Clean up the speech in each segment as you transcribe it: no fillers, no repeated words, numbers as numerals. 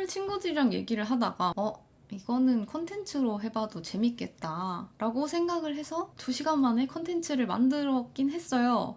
친구들이랑 얘기를 하다가 이거는 컨텐츠로 해봐도 재밌겠다 라고 생각을 해서 2시간 만에 컨텐츠를 만들었긴 했어요.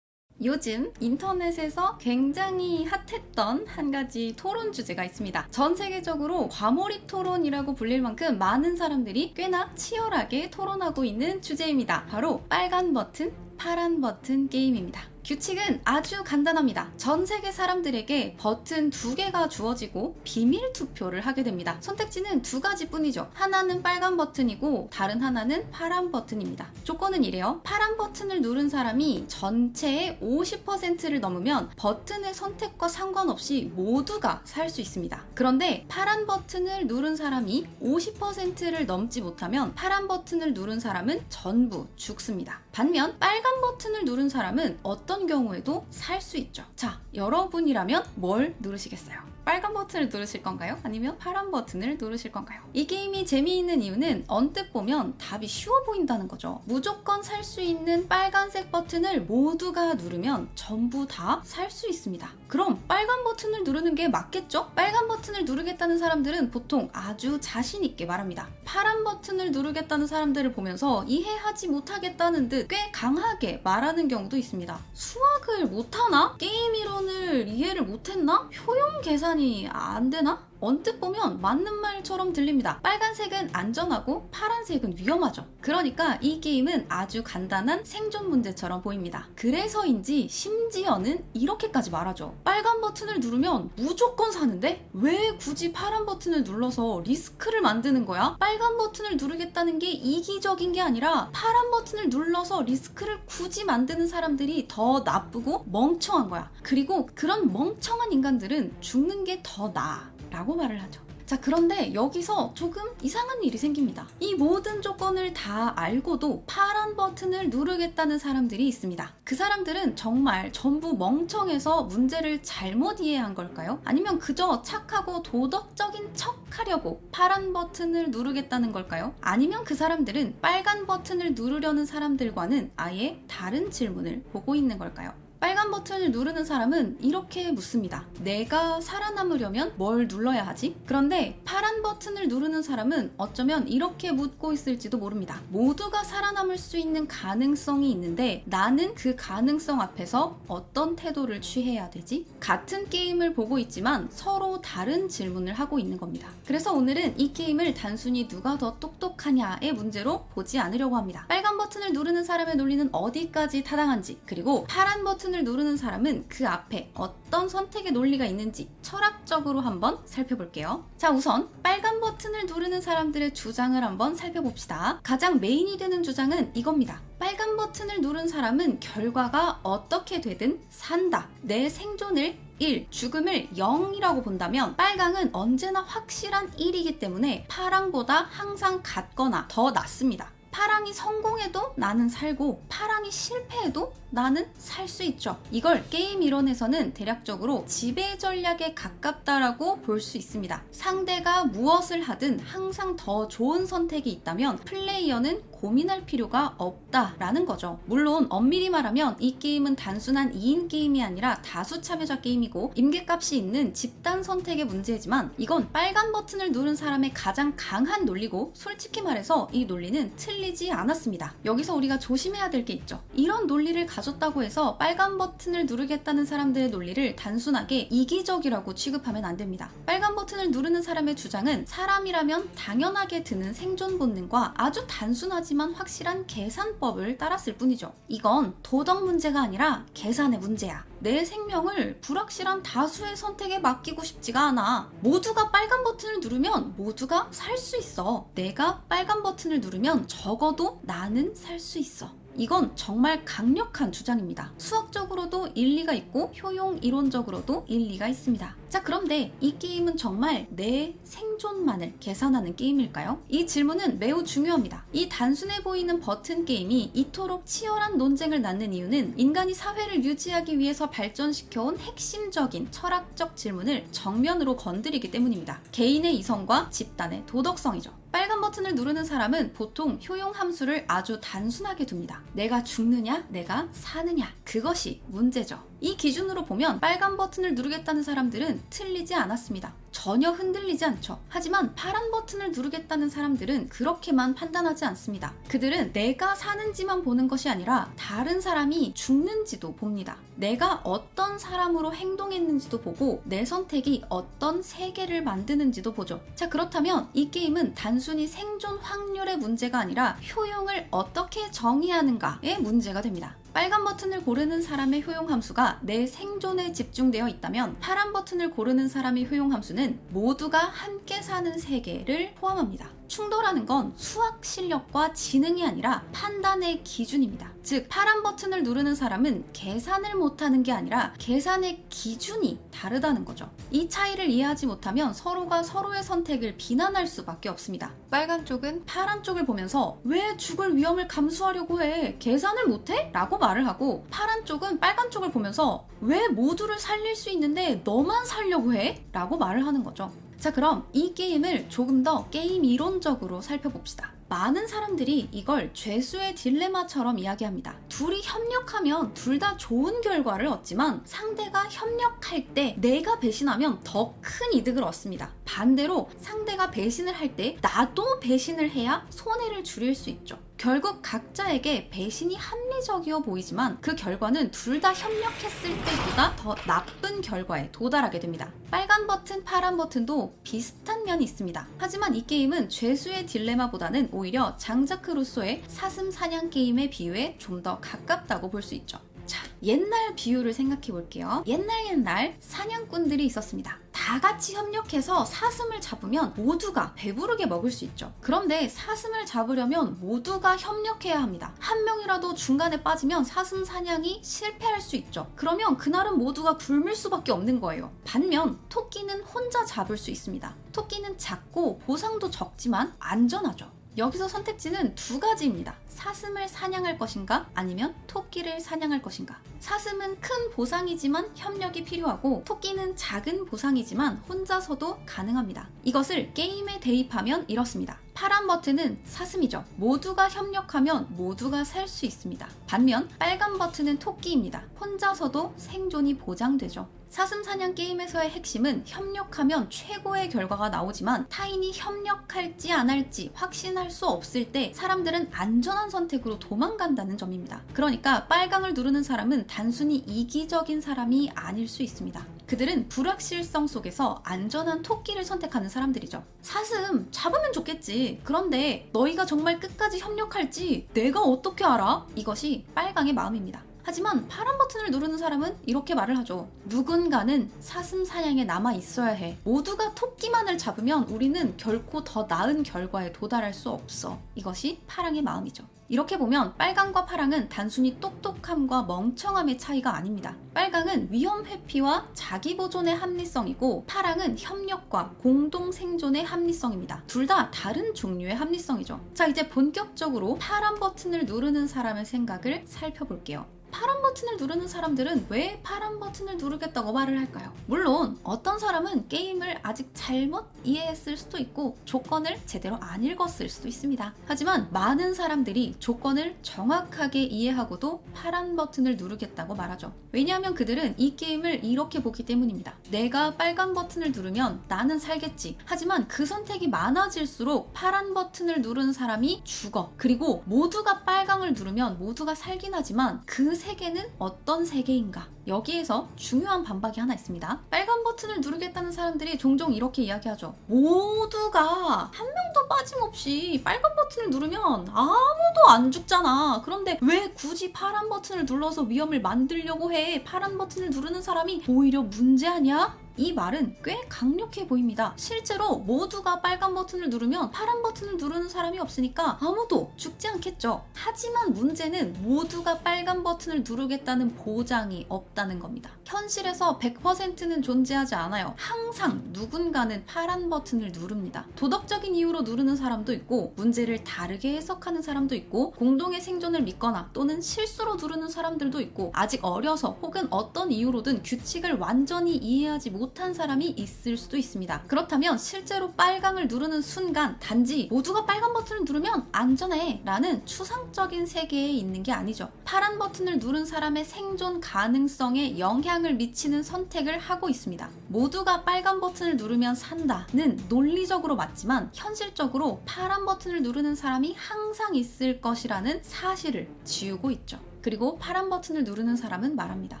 요즘 인터넷에서 굉장히 핫했던 한 가지 토론 주제가 있습니다. 전 세계적으로 과몰입 토론이라고 불릴 만큼 많은 사람들이 꽤나 치열하게 토론하고 있는 주제입니다. 바로 빨간 버튼, 파란 버튼 게임입니다. 규칙은 아주 간단합니다. 전 세계 사람들에게 버튼 2개가 주어지고 비밀 투표를 하게 됩니다. 선택지는 2가지 뿐이죠. 하나는 빨간 버튼이고 다른 하나는 파란 버튼입니다. 조건은 이래요. 파란 버튼을 누른 사람이 전체의 50%를 넘으면 버튼의 선택과 상관없이 모두가 살 수 있습니다. 그런데 파란 버튼을 누른 사람이 50%를 넘지 못하면 파란 버튼을 누른 사람은 전부 죽습니다. 반면 빨간 버튼을 누른 사람은 어떤 경우에도 살 수 있죠. 자, 여러분이라면 뭘 누르시겠어요? 빨간 버튼을 누르실 건가요? 아니면 파란 버튼을 누르실 건가요? 이 게임이 재미있는 이유는 언뜻 보면 답이 쉬워 보인다는 거죠. 무조건 살 수 있는 빨간색 버튼을 모두가 누르면 전부 다 살 수 있습니다. 그럼 빨간 버튼을 누르는 게 맞겠죠? 빨간 버튼을 누르겠다는 사람들은 보통 아주 자신 있게 말합니다. 파란 버튼을 누르겠다는 사람들을 보면서 이해하지 못하겠다는 듯 꽤 강하게 말하는 경우도 있습니다. 수학을 못하나? 게임 이론을 이해를 못했나? 효용 계산이 안 되나? 언뜻 보면 맞는 말처럼 들립니다. 빨간색은 안전하고 파란색은 위험하죠. 그러니까 이 게임은 아주 간단한 생존 문제처럼 보입니다. 그래서인지 심지어는 이렇게까지 말하죠. 빨간 버튼을 누르면 무조건 사는데 왜 굳이 파란 버튼을 눌러서 리스크를 만드는 거야? 빨간 버튼을 누르겠다는 게 이기적인 게 아니라 파란 버튼을 눌러서 리스크를 굳이 만드는 사람들이 더 나쁘고 멍청한 거야. 그리고 그런 멍청한 인간들은 죽는 게 더 나아 라고 말을 하죠. 자, 그런데 여기서 조금 이상한 일이 생깁니다. 이 모든 조건을 다 알고도 파란 버튼을 누르겠다는 사람들이 있습니다. 그 사람들은 정말 전부 멍청해서 문제를 잘못 이해한 걸까요? 아니면 그저 착하고 도덕적인 척 하려고 파란 버튼을 누르겠다는 걸까요? 아니면 그 사람들은 빨간 버튼을 누르려는 사람들과는 아예 다른 질문을 보고 있는 걸까요? 빨간 버튼을 누르는 사람은 이렇게 묻습니다. 내가 살아남으려면 뭘 눌러야 하지? 그런데 파란 버튼을 누르는 사람은 어쩌면 이렇게 묻고 있을지도 모릅니다. 모두가 살아남을 수 있는 가능성이 있는데 나는 그 가능성 앞에서 어떤 태도를 취해야 되지? 같은 게임을 보고 있지만 서로 다른 질문을 하고 있는 겁니다. 그래서 오늘은 이 게임을 단순히 누가 더 똑똑하냐의 문제로 보지 않으려고 합니다. 빨간 버튼을 누르는 사람의 논리는 어디까지 타당한지, 그리고 파란 버튼을 누르는 사람은 그 앞에 어떤 선택의 논리가 있는지 철학적으로 한번 살펴볼게요. 자, 우선 빨간 버튼을 누르는 사람들의 주장을 한번 살펴봅시다. 가장 메인이 되는 주장은 이겁니다. 빨간 버튼을 누른 사람은 결과가 어떻게 되든 산다. 내 생존을 1, 죽음을 0이라고 본다면 빨강은 언제나 확실한 1이기 때문에 파랑보다 항상 같거나 더 낫습니다. 파랑이 성공해도 나는 살고 파랑이 실패해도 나는 살 수 있죠. 이걸 게임 이론에서는 대략적으로 지배 전략에 가깝다라고 볼 수 있습니다. 상대가 무엇을 하든 항상 더 좋은 선택이 있다면 플레이어는 고민할 필요가 없다라는 거죠. 물론 엄밀히 말하면 이 게임은 단순한 2인 게임이 아니라 다수 참여자 게임이고 임계값이 있는 집단 선택의 문제지만 이건 빨간 버튼을 누른 사람의 가장 강한 논리고 솔직히 말해서 이 논리는 틀리지 않았습니다. 여기서 우리가 조심해야 될 게 있죠. 이런 논리를 가졌다고 해서 빨간 버튼을 누르겠다는 사람들의 논리를 단순하게 이기적이라고 취급하면 안 됩니다. 빨간 버튼을 누르는 사람의 주장은 사람이라면 당연하게 드는 생존 본능과 아주 단순하지만 확실한 계산법을 따랐을 뿐이죠. 이건 도덕 문제가 아니라 계산의 문제야. 내 생명을 불확실한 다수의 선택에 맡기고 싶지가 않아. 모두가 빨간 버튼을 누르면 모두가 살 수 있어. 내가 빨간 버튼을 누르면 적어도 나는 살 수 있어. 이건 정말 강력한 주장입니다. 수학적으로도 일리가 있고 효용 이론적으로도 일리가 있습니다. 자, 그런데 이 게임은 정말 내 생존만을 계산하는 게임일까요? 이 질문은 매우 중요합니다. 이 단순해 보이는 버튼 게임이 이토록 치열한 논쟁을 낳는 이유는 인간이 사회를 유지하기 위해서 발전시켜온 핵심적인 철학적 질문을 정면으로 건드리기 때문입니다. 개인의 이성과 집단의 도덕성이죠. 빨간 버튼을 누르는 사람은 보통 효용 함수를 아주 단순하게 둡니다. 내가 죽느냐, 내가 사느냐. 그것이 문제죠. 이 기준으로 보면 빨간 버튼을 누르겠다는 사람들은 틀리지 않았습니다. 전혀 흔들리지 않죠. 하지만 파란 버튼을 누르겠다는 사람들은 그렇게만 판단하지 않습니다. 그들은 내가 사는지만 보는 것이 아니라 다른 사람이 죽는지도 봅니다. 내가 어떤 사람으로 행동했는지도 보고 내 선택이 어떤 세계를 만드는지도 보죠. 자, 그렇다면 이 게임은 단순히 생존 확률의 문제가 아니라 효용을 어떻게 정의하는가의 문제가 됩니다. 빨간 버튼을 고르는 사람의 효용 함수가 내 생존에 집중되어 있다면 파란 버튼을 고르는 사람의 효용 함수는 모두가 함께 사는 세계를 포함합니다. 충돌하는 건 수학 실력과 지능이 아니라 판단의 기준입니다. 즉, 파란 버튼을 누르는 사람은 계산을 못하는 게 아니라 계산의 기준이 다르다는 거죠. 이 차이를 이해하지 못하면 서로가 서로의 선택을 비난할 수밖에 없습니다. 빨간 쪽은 파란 쪽을 보면서 왜 죽을 위험을 감수하려고 해? 계산을 못해? 라고 말을 하고, 파란 쪽은 빨간 쪽을 보면서 왜 모두를 살릴 수 있는데 너만 살려고 해? 라고 말을 하는 거죠. 자, 그럼 이 게임을 조금 더 게임 이론적으로 살펴봅시다. 많은 사람들이 이걸 죄수의 딜레마처럼 이야기합니다. 둘이 협력하면 둘 다 좋은 결과를 얻지만 상대가 협력할 때 내가 배신하면 더 큰 이득을 얻습니다. 반대로 상대가 배신을 할 때 나도 배신을 해야 손해를 줄일 수 있죠. 결국 각자에게 배신이 합리적이어 보이지만 그 결과는 둘 다 협력했을 때보다 더 나쁜 결과에 도달하게 됩니다. 빨간 버튼, 파란 버튼도 비슷한 면이 있습니다. 하지만 이 게임은 죄수의 딜레마보다는 오히려 장자크 루소의 사슴 사냥 게임의 비유에 좀 더 가깝다고 볼 수 있죠. 자, 옛날 비유를 생각해 볼게요. 옛날 사냥꾼들이 있었습니다. 다 같이 협력해서 사슴을 잡으면 모두가 배부르게 먹을 수 있죠. 그런데 사슴을 잡으려면 모두가 협력해야 합니다. 한 명이라도 중간에 빠지면 사슴 사냥이 실패할 수 있죠. 그러면 그날은 모두가 굶을 수밖에 없는 거예요. 반면 토끼는 혼자 잡을 수 있습니다. 토끼는 작고 보상도 적지만 안전하죠. 여기서 선택지는 두 가지입니다. 사슴을 사냥할 것인가 아니면 토끼를 사냥할 것인가. 사슴은 큰 보상이지만 협력이 필요하고 토끼는 작은 보상이지만 혼자서도 가능합니다. 이것을 게임에 대입하면 이렇습니다. 파란 버튼은 사슴이죠. 모두가 협력하면 모두가 살 수 있습니다. 반면 빨간 버튼은 토끼입니다. 혼자서도 생존이 보장되죠. 사슴 사냥 게임에서의 핵심은 협력하면 최고의 결과가 나오지만 타인이 협력할지 안 할지 확신할 수 없을 때 사람들은 안전한 선택으로 도망간다는 점입니다. 그러니까 빨강을 누르는 사람은 단순히 이기적인 사람이 아닐 수 있습니다. 그들은 불확실성 속에서 안전한 토끼를 선택하는 사람들이죠. 사슴 잡으면 좋겠지. 그런데 너희가 정말 끝까지 협력할지 내가 어떻게 알아? 이것이 빨강의 마음입니다. 하지만 파란 버튼을 누르는 사람은 이렇게 말을 하죠. 누군가는 사슴 사냥에 남아 있어야 해. 모두가 토끼만을 잡으면 우리는 결코 더 나은 결과에 도달할 수 없어. 이것이 파랑의 마음이죠. 이렇게 보면 빨강과 파랑은 단순히 똑똑함과 멍청함의 차이가 아닙니다. 빨강은 위험 회피와 자기 보존의 합리성이고 파랑은 협력과 공동 생존의 합리성입니다. 둘 다 다른 종류의 합리성이죠. 자, 이제 본격적으로 파란 버튼을 누르는 사람의 생각을 살펴볼게요. 파란 버튼을 누르는 사람들은 왜 파란 버튼을 누르겠다고 말을 할까요? 물론 어떤 사람은 게임을 아직 잘못 이해했을 수도 있고 조건을 제대로 안 읽었을 수도 있습니다. 하지만 많은 사람들이 조건을 정확하게 이해하고도 파란 버튼을 누르겠다고 말하죠. 왜냐하면 그들은 이 게임을 이렇게 보기 때문입니다. 내가 빨간 버튼을 누르면 나는 살겠지. 하지만 그 선택이 많아질수록 파란 버튼을 누르는 사람이 죽어. 그리고 모두가 빨강을 누르면 모두가 살긴 하지만 그 세계는 어떤 세계인가? 여기에서 중요한 반박이 하나 있습니다. 빨간 버튼을 누르겠다는 사람들이 종종 이렇게 이야기하죠. 모두가 한 명도 빠짐없이 빨간 버튼을 누르면 아무도 안 죽잖아. 그런데 왜 굳이 파란 버튼을 눌러서 위험을 만들려고 해? 파란 버튼을 누르는 사람이 오히려 문제 아니야? 이 말은 꽤 강력해 보입니다. 실제로 모두가 빨간 버튼을 누르면 파란 버튼을 누르는 사람이 없으니까 아무도 죽지 않겠죠. 하지만 문제는 모두가 빨간 버튼을 누르겠다는 보장이 없다는 겁니다. 현실에서 100%는 존재하지 않아요. 항상 누군가는 파란 버튼을 누릅니다. 도덕적인 이유로 누르는 사람도 있고 문제를 다르게 해석하는 사람도 있고 공동의 생존을 믿거나 또는 실수로 누르는 사람들도 있고 아직 어려서 혹은 어떤 이유로든 규칙을 완전히 이해하지 못한 사람이 있을 수도 있습니다. 그렇다면 실제로 빨강을 누르는 순간 단지 모두가 빨간 버튼을 누르면 안전해 라는 추상적인 세계에 있는 게 아니죠. 파란 버튼을 누른 사람의 생존 가능성에 영향을 미치는 선택을 하고 있습니다. 모두가 빨간 버튼을 누르면 산다는 논리적으로 맞지만 현실적으로 파란 버튼을 누르는 사람이 항상 있을 것이라는 사실을 지우고 있죠. 그리고 파란 버튼을 누르는 사람은 말합니다.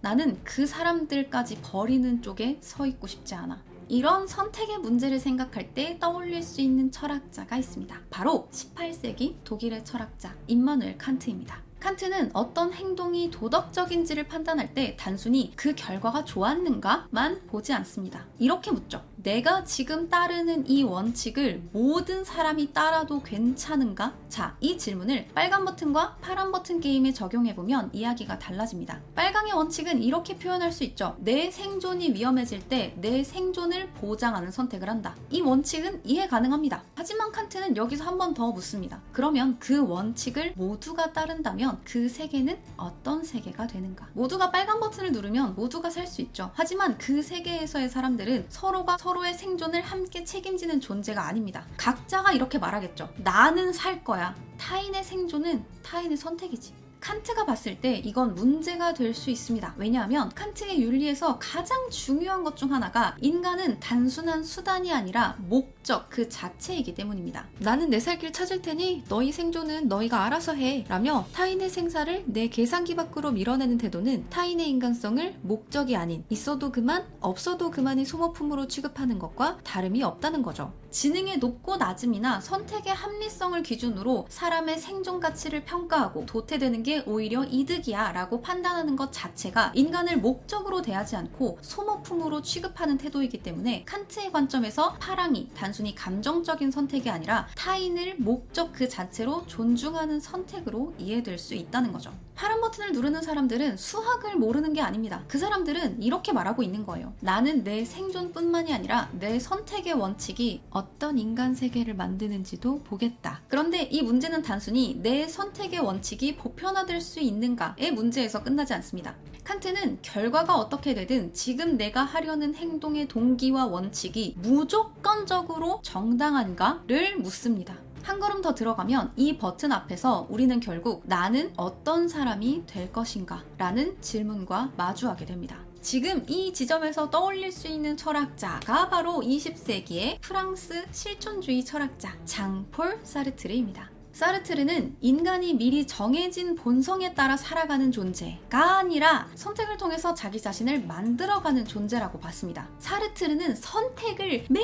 나는 그 사람들까지 버리는 쪽에 서 있고 싶지 않아. 이런 선택의 문제를 생각할 때 떠올릴 수 있는 철학자가 있습니다. 바로 18세기 독일의 철학자 임마누엘 칸트입니다. 칸트는 어떤 행동이 도덕적인지를 판단할 때 단순히 그 결과가 좋았는가만 보지 않습니다. 이렇게 묻죠. 내가 지금 따르는 이 원칙을 모든 사람이 따라도 괜찮은가? 자, 이 질문을 빨간 버튼과 파란 버튼 게임에 적용해보면 이야기가 달라집니다. 빨강의 원칙은 이렇게 표현할 수 있죠. 내 생존이 위험해질 때 내 생존을 보장하는 선택을 한다. 이 원칙은 이해 가능합니다. 하지만 칸트는 여기서 한 번 더 묻습니다. 그러면 그 원칙을 모두가 따른다면 그 세계는 어떤 세계가 되는가? 모두가 빨간 버튼을 누르면 모두가 살 수 있죠. 하지만 그 세계에서의 사람들은 서로가 서로의 생존을 함께 책임지는 존재가 아닙니다. 각자가 이렇게 말하겠죠. 나는 살 거야. 타인의 생존은 타인의 선택이지. 칸트가 봤을 때 이건 문제가 될 수 있습니다. 왜냐하면 칸트의 윤리에서 가장 중요한 것 중 하나가 인간은 단순한 수단이 아니라 목적 그 자체이기 때문입니다. 나는 내 살 길 찾을 테니 너희 생존은 너희가 알아서 해 라며 타인의 생사를 내 계산기 밖으로 밀어내는 태도는 타인의 인간성을 목적이 아닌 있어도 그만 없어도 그만의 소모품으로 취급하는 것과 다름이 없다는 거죠. 지능의 높고 낮음이나 선택의 합리성을 기준으로 사람의 생존 가치를 평가하고 도태되는 게 오히려 이득이야 라고 판단하는 것 자체가 인간을 목적으로 대하지 않고 소모품으로 취급하는 태도이기 때문에 칸트의 관점에서 파랑이 단순히 감정적인 선택이 아니라 타인을 목적 그 자체로 존중하는 선택으로 이해될 수 있다는 거죠. 파란 버튼을 누르는 사람들은 수학을 모르는 게 아닙니다. 그 사람들은 이렇게 말하고 있는 거예요. 나는 내 생존뿐만이 아니라 내 선택의 원칙이 어떤 인간 세계를 만드는지도 보겠다. 그런데 이 문제는 단순히 내 선택의 원칙이 보편화될 수 있는가의 문제에서 끝나지 않습니다. 칸트는 결과가 어떻게 되든 지금 내가 하려는 행동의 동기와 원칙이 무조건적으로 정당한가를 묻습니다. 한 걸음 더 들어가면 이 버튼 앞에서 우리는 결국 나는 어떤 사람이 될 것인가 라는 질문과 마주하게 됩니다. 지금 이 지점에서 떠올릴 수 있는 철학자가 바로 20세기의 프랑스 실존주의 철학자 장폴 사르트르입니다. 사르트르는 인간이 미리 정해진 본성에 따라 살아가는 존재가 아니라 선택을 통해서 자기 자신을 만들어가는 존재라고 봤습니다. 사르트르는 선택을 매우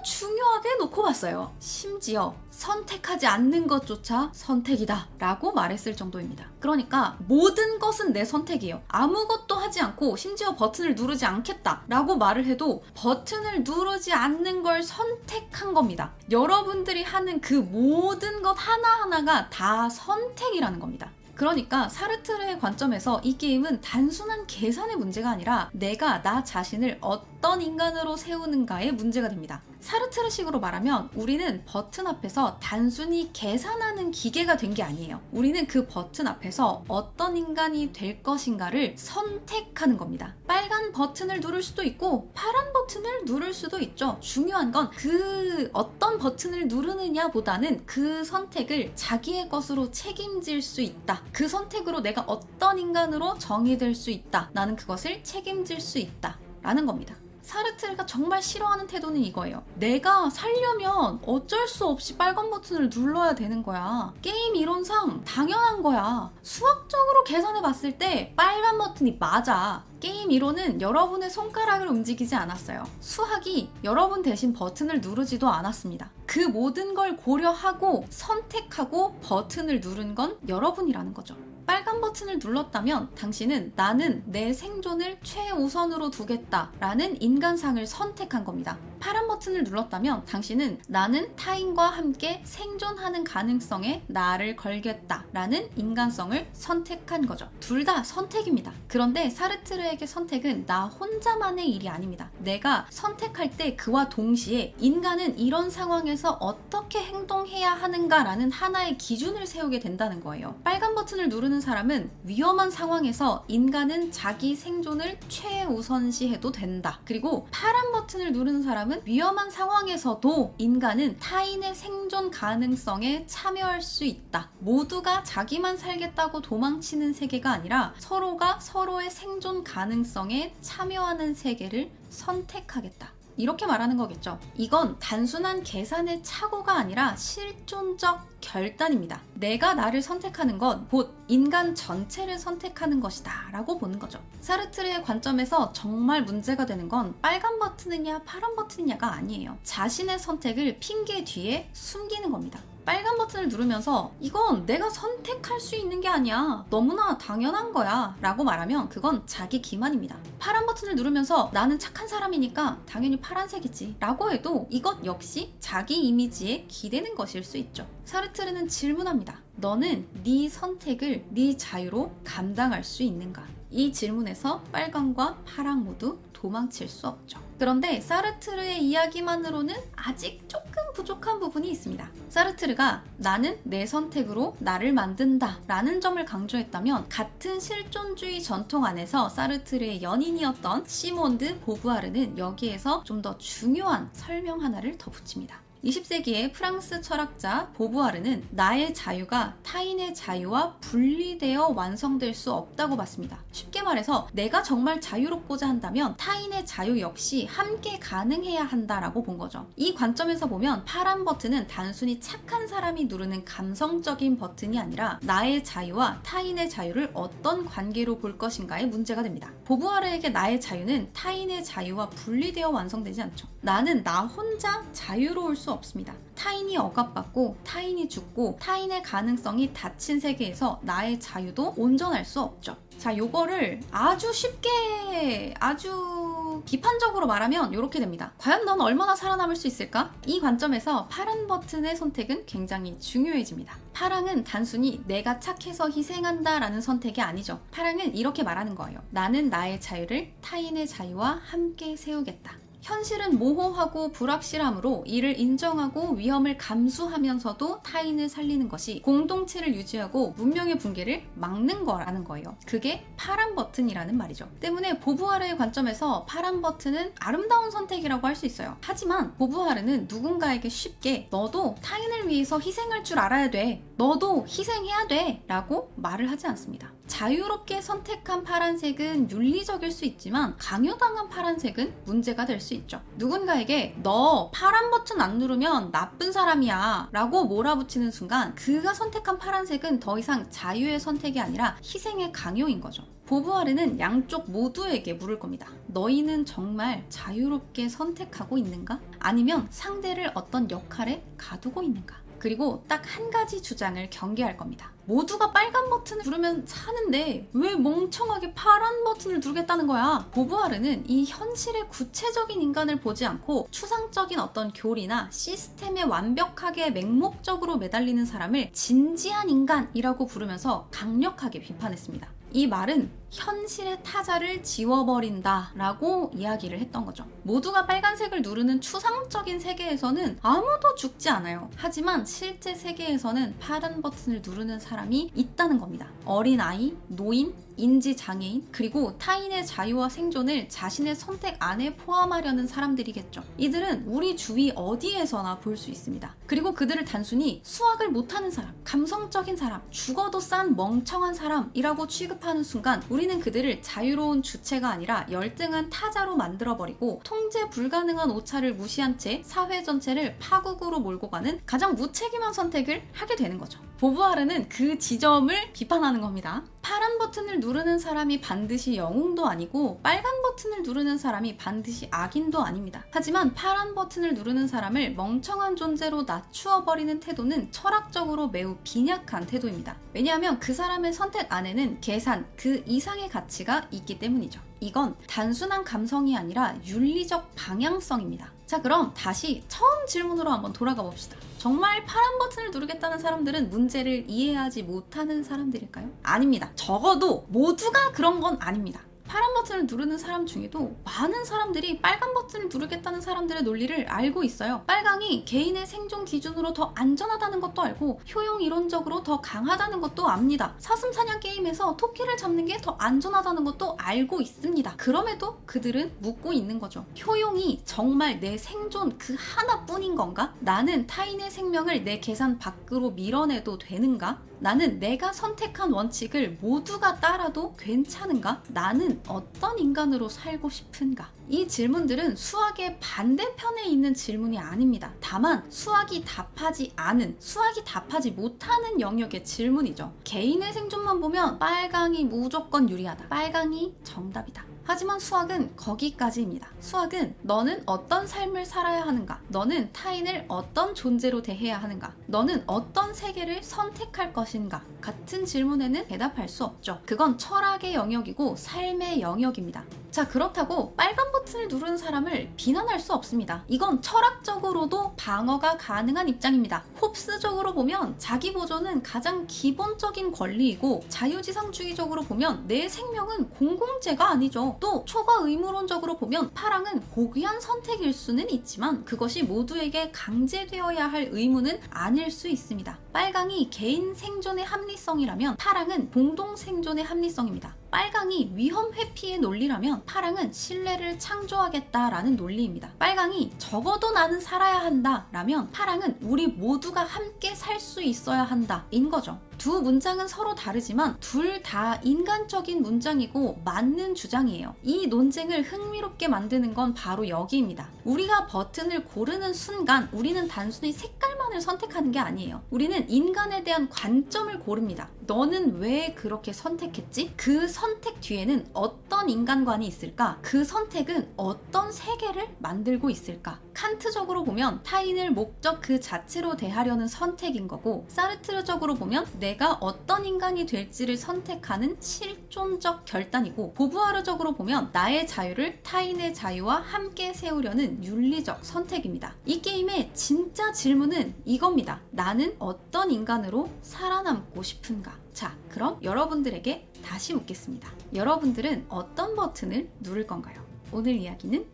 중요하게 놓고 봤어요. 심지어 선택하지 않는 것조차 선택이다 라고 말했을 정도입니다. 그러니까 모든 것은 내 선택이에요. 아무것도 하지 않고 심지어 버튼을 누르지 않겠다 라고 말을 해도 버튼을 누르지 않는 걸 선택한 겁니다. 여러분들이 하는 그 모든 것 하나하나가 다 선택이라는 겁니다. 그러니까 사르트르의 관점에서 이 게임은 단순한 계산의 문제가 아니라 내가 나 자신을 어떤 인간으로 세우는가의 문제가 됩니다. 사르트르식으로 말하면 우리는 버튼 앞에서 단순히 계산하는 기계가 된 게 아니에요. 우리는 그 버튼 앞에서 어떤 인간이 될 것인가를 선택하는 겁니다. 빨간 버튼을 누를 수도 있고 파란 버튼을 누를 수도 있죠. 중요한 건 그 어떤 버튼을 누르느냐보다는 그 선택을 자기의 것으로 책임질 수 있다. 그 선택으로 내가 어떤 인간으로 정의될 수 있다. 나는 그것을 책임질 수 있다. 라는 겁니다. 사르트르가 정말 싫어하는 태도는 이거예요. 내가 살려면 어쩔 수 없이 빨간 버튼을 눌러야 되는 거야. 게임 이론상 당연한 거야. 수학적으로 계산해 봤을 때 빨간 버튼이 맞아. 게임 이론은 여러분의 손가락을 움직이지 않았어요. 수학이 여러분 대신 버튼을 누르지도 않았습니다. 그 모든 걸 고려하고 선택하고 버튼을 누른 건 여러분이라는 거죠. 빨간 버튼을 눌렀다면 당신은 나는 내 생존을 최우선으로 두겠다라는 인간상을 선택한 겁니다. 파란 버튼을 눌렀다면 당신은 나는 타인과 함께 생존하는 가능성에 나를 걸겠다 라는 인간성을 선택한 거죠. 둘 다 선택입니다. 그런데 사르트르에게 선택은 나 혼자만의 일이 아닙니다. 내가 선택할 때 그와 동시에 인간은 이런 상황에서 어떻게 행동해야 하는가 라는 하나의 기준을 세우게 된다는 거예요. 빨간 버튼을 누르는 사람은 위험한 상황에서 인간은 자기 생존을 최우선시해도 된다. 그리고 파란 버튼을 누르는 사람은 위험한 상황에서도 인간은 타인의 생존 가능성에 참여할 수 있다. 모두가 자기만 살겠다고 도망치는 세계가 아니라 서로가 서로의 생존 가능성에 참여하는 세계를 선택하겠다. 이렇게 말하는 거겠죠. 이건 단순한 계산의 착오가 아니라 실존적 결단입니다. 내가 나를 선택하는 건 곧 인간 전체를 선택하는 것이다 라고 보는 거죠. 사르트르의 관점에서 정말 문제가 되는 건 빨간 버튼이냐 파란 버튼이냐가 아니에요. 자신의 선택을 핑계 뒤에 숨기는 겁니다. 빨간 버튼을 누르면서 이건 내가 선택할 수 있는 게 아니야. 너무나 당연한 거야 라고 말하면 그건 자기 기만입니다. 파란 버튼을 누르면서 나는 착한 사람이니까 당연히 파란색이지 라고 해도 이것 역시 자기 이미지에 기대는 것일 수 있죠. 사르트르는 질문합니다. 너는 네 선택을 네 자유로 감당할 수 있는가? 이 질문에서 빨강과 파랑 모두 도망칠 수 없죠. 그런데 사르트르의 이야기만으로는 아직 조금 부족한 부분이 있습니다. 사르트르가 나는 내 선택으로 나를 만든다 라는 점을 강조했다면 같은 실존주의 전통 안에서 사르트르의 연인이었던 시몬 드 보부아르는 여기에서 좀 더 중요한 설명 하나를 덧붙입니다. 20세기의 프랑스 철학자 보부아르는 나의 자유가 타인의 자유와 분리되어 완성될 수 없다고 봤습니다. 쉽게 말해서 내가 정말 자유롭고자 한다면 타인의 자유 역시 함께 가능해야 한다라고 본 거죠. 이 관점에서 보면 파란 버튼은 단순히 착한 사람이 누르는 감성적인 버튼이 아니라 나의 자유와 타인의 자유를 어떤 관계로 볼 것인가의 문제가 됩니다. 보부아르에게 나의 자유는 타인의 자유와 분리되어 완성되지 않죠. 나는 나 혼자 자유로울 수 없습니다. 타인이 억압받고 타인이 죽고 타인의 가능성이 닫힌 세계에서 나의 자유도 온전할 수 없죠. 자, 요거를 아주 쉽게 아주 비판적으로 말하면 이렇게 됩니다. 과연 넌 얼마나 살아남을 수 있을까? 이 관점에서 파란 버튼의 선택은 굉장히 중요해집니다. 파랑은 단순히 내가 착해서 희생한다 라는 선택이 아니죠. 파랑은 이렇게 말하는 거예요. 나는 나의 자유를 타인의 자유와 함께 세우겠다. 현실은 모호하고 불확실함으로 이를 인정하고 위험을 감수하면서도 타인을 살리는 것이 공동체를 유지하고 문명의 붕괴를 막는 거라는 거예요. 그게 파란 버튼이라는 말이죠. 때문에 보부아르의 관점에서 파란 버튼은 아름다운 선택이라고 할 수 있어요. 하지만 보부아르는 누군가에게 쉽게 너도 타인을 위해서 희생할 줄 알아야 돼. 너도 희생해야 돼. 라고 말을 하지 않습니다. 자유롭게 선택한 파란색은 윤리적일 수 있지만 강요당한 파란색은 문제가 될 수 있죠. 누군가에게 너 파란 버튼 안 누르면 나쁜 사람이야 라고 몰아붙이는 순간 그가 선택한 파란색은 더 이상 자유의 선택이 아니라 희생의 강요인 거죠. 보부아르는 양쪽 모두에게 물을 겁니다. 너희는 정말 자유롭게 선택하고 있는가? 아니면 상대를 어떤 역할에 가두고 있는가? 그리고 딱 한 가지 주장을 경계할 겁니다. 모두가 빨간 버튼을 누르면 사는데 왜 멍청하게 파란 버튼을 누르겠다는 거야? 보부아르는 이 현실의 구체적인 인간을 보지 않고 추상적인 어떤 교리나 시스템에 완벽하게 맹목적으로 매달리는 사람을 진지한 인간이라고 부르면서 강력하게 비판했습니다. 이 말은 현실의 타자를 지워버린다 라고 이야기를 했던 거죠. 모두가 빨간색을 누르는 추상적인 세계에서는 아무도 죽지 않아요. 하지만 실제 세계에서는 파란 버튼을 누르는 사람이 있다는 겁니다. 어린아이, 노인, 인지장애인, 그리고 타인의 자유와 생존을 자신의 선택 안에 포함하려는 사람들이겠죠. 이들은 우리 주위 어디에서나 볼 수 있습니다. 그리고 그들을 단순히 수학을 못하는 사람, 감성적인 사람, 죽어도 싼 멍청한 사람이라고 취급하는 순간 우리는 그들을 자유로운 주체가 아니라 열등한 타자로 만들어버리고 통제 불가능한 오차를 무시한 채 사회 전체를 파국으로 몰고 가는 가장 무책임한 선택을 하게 되는 거죠. 보부아르는 그 지점을 비판하는 겁니다. 파란 버튼을 누르는 사람이 반드시 영웅도 아니고 빨간 버튼을 누르는 사람이 반드시 악인도 아닙니다. 하지만 파란 버튼을 누르는 사람을 멍청한 존재로 낮추어버리는 태도는 철학적으로 매우 빈약한 태도입니다. 왜냐하면 그 사람의 선택 안에는 계산, 그 이상의 가치가 있기 때문이죠. 이건 단순한 감성이 아니라 윤리적 방향성입니다. 자, 그럼 다시 처음 질문으로 한번 돌아가 봅시다. 정말 파란 버튼을 누르겠다는 사람들은 문제를 이해하지 못하는 사람들일까요? 아닙니다. 적어도 모두가 그런 건 아닙니다. 파란 버튼을 누르는 사람 중에도 많은 사람들이 빨간 버튼을 누르겠다는 사람들의 논리를 알고 있어요. 빨강이 개인의 생존 기준으로 더 안전하다는 것도 알고 효용 이론적으로 더 강하다는 것도 압니다. 사슴 사냥 게임에서 토끼를 잡는 게 더 안전하다는 것도 알고 있습니다. 그럼에도 그들은 묻고 있는 거죠. 효용이 정말 내 생존 그 하나뿐인 건가? 나는 타인의 생명을 내 계산 밖으로 밀어내도 되는가? 나는 내가 선택한 원칙을 모두가 따라도 괜찮은가? 나는 어떤 인간으로 살고 싶은가? 이 질문들은 수학의 반대편에 있는 질문이 아닙니다. 다만 수학이 답하지 않은, 수학이 답하지 못하는 영역의 질문이죠. 개인의 생존만 보면 빨강이 무조건 유리하다. 빨강이 정답이다. 하지만 수학은 거기까지입니다. 수학은 너는 어떤 삶을 살아야 하는가? 너는 타인을 어떤 존재로 대해야 하는가? 너는 어떤 세계를 선택할 것인가? 같은 질문에는 대답할 수 없죠. 그건 철학의 영역이고 삶의 영역입니다. 자, 그렇다고 빨간 버튼을 누르는 사람을 비난할 수 없습니다. 이건 철학적으로도 방어가 가능한 입장입니다. 홉스적으로 보면 자기 보존은 가장 기본적인 권리이고, 자유지상주의적으로 보면 내 생명은 공공재가 아니죠. 또 초과 의무론적으로 보면 파랑은 고귀한 선택일 수는 있지만 그것이 모두에게 강제되어야 할 의무는 아닐 수 있습니다. 빨강이 개인 생존의 합리성이라면 파랑은 공동 생존의 합리성입니다. 빨강이 위험 회피의 논리라면 파랑은 신뢰를 창조하겠다라는 논리입니다. 빨강이 적어도 나는 살아야 한다 라면 파랑은 우리 모두가 함께 살 수 있어야 한다 인 거죠. 두 문장은 서로 다르지만 둘 다 인간적인 문장이고 맞는 주장이에요. 이 논쟁을 흥미롭게 만드는 건 바로 여기입니다. 우리가 버튼을 고르는 순간 우리는 단순히 색깔만을 선택하는 게 아니에요. 우리는 인간에 대한 관점을 고릅니다. 너는 왜 그렇게 선택했지? 그 선택 뒤에는 어떤 인간관이 있을까? 그 선택은 어떤 세계를 만들고 있을까? 칸트적으로 보면 타인을 목적 그 자체로 대하려는 선택인 거고, 사르트르적으로 보면 내가 어떤 인간이 될지를 선택하는 실존적 결단이고, 보부아르적으로 보면 나의 자유를 타인의 자유와 함께 세우려는 윤리적 선택입니다. 이 게임의 진짜 질문은 이겁니다. 나는 어떤 인간으로 살아남고 싶은가? 자, 그럼 여러분들에게 다시 묻겠습니다. 여러분들은 어떤 버튼을 누를 건가요? 오늘 이야기는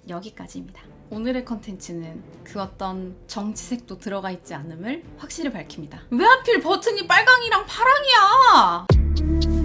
여기까지입니다. 오늘의 컨텐츠는 그 어떤 정치색도 들어가 있지 않음을 확실히 밝힙니다. 왜 하필 버튼이 빨강이랑 파랑이야?